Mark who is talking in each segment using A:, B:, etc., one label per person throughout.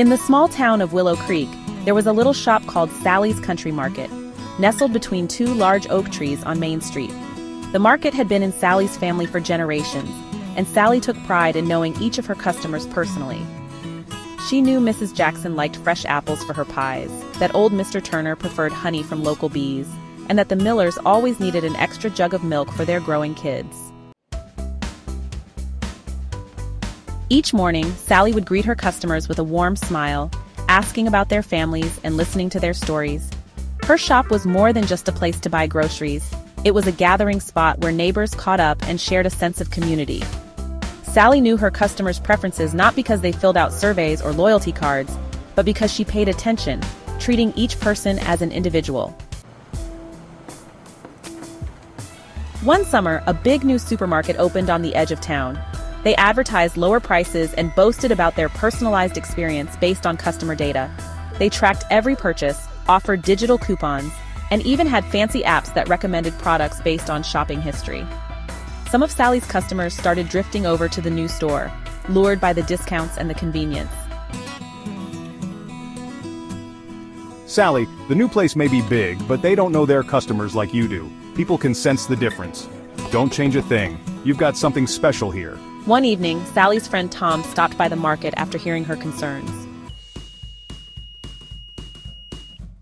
A: In the small town of Willow Creek, there was a little shop called Sally's Country Market, nestled between two large oak trees on Main Street. The market had been in Sally's family for generations, and Sally took pride in knowing each of her customers personally. She knew Mrs. Jackson liked fresh apples for her pies, that old Mr. Turner preferred honey from local bees, and that the Millers always needed an extra jug of milk for their growing kids. Each morning, Sally would greet her customers with a warm smile, asking about their families and listening to their stories. Her shop was more than just a place to buy groceries. It was a gathering spot where neighbors caught up and shared a sense of community. Sally knew her customers' preferences not because they filled out surveys or loyalty cards, but because she paid attention, treating each person as an individual. One summer, a big new supermarket opened on the edge of town. They advertised lower prices and boasted about their personalized experience based on customer data. They tracked every purchase, offered digital coupons, and even had fancy apps that recommended products based on shopping history. Some of Sally's customers started drifting over to the new store, lured by the discounts and the convenience.
B: Sally, the new place may be big, but they don't know their customers like you do. People can sense the difference. Don't change a thing. You've got something special here.
A: One evening, Sally's friend Tom stopped by the market after hearing her concerns.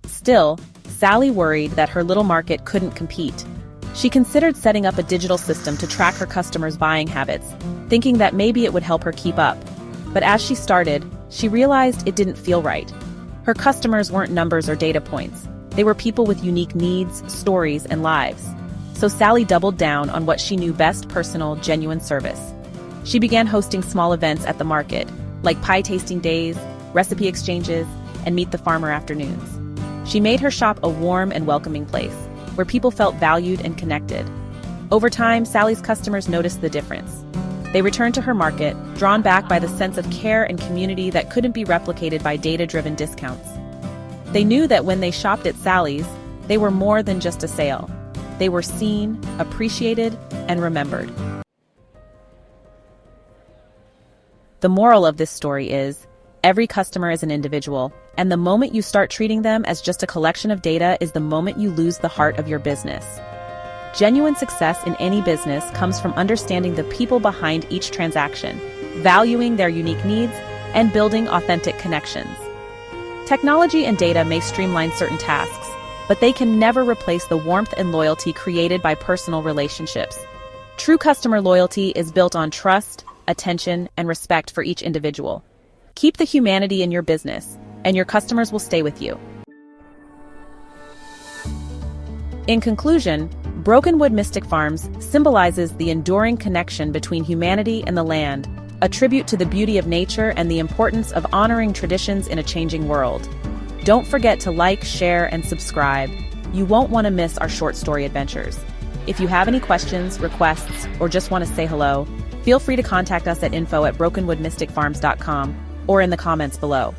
A: Still, Sally worried that her little market couldn't compete. She considered setting up a digital system to track her customers' buying habits, thinking that maybe it would help her keep up. But as she started, she realized it didn't feel right. Her customers weren't numbers or data points. They were people with unique needs, stories, and lives. So Sally doubled down on what she knew best: personal, genuine service. She began hosting small events at the market, like pie tasting days, recipe exchanges, and meet the farmer afternoons. She made her shop a warm and welcoming place, where people felt valued and connected. Over time, Sally's customers noticed the difference. They returned to her market, drawn back by the sense of care and community that couldn't be replicated by data-driven discounts. They knew that when they shopped at Sally's, they were more than just a sale. They were seen, appreciated, and remembered. The moral of this story is, every customer is an individual, and the moment you start treating them as just a collection of data is the moment you lose the heart of your business. Genuine success in any business comes from understanding the people behind each transaction, valuing their unique needs, and building authentic connections. Technology and data may streamline certain tasks, but they can never replace the warmth and loyalty created by personal relationships. True customer loyalty is built on trust, attention, and respect for each individual. Keep the humanity in your business, and your customers will stay with you. In conclusion, Brokenwood Mystic Farms symbolizes the enduring connection between humanity and the land, a tribute to the beauty of nature and the importance of honoring traditions in a changing world. Don't forget to like, share, and subscribe. You won't want to miss our short story adventures. If you have any questions, requests, or just want to say hello, feel free to contact us at info@brokenwoodmysticfarms.com or in the comments below.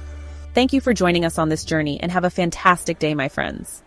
A: Thank you for joining us on this journey, and have a fantastic day, my friends.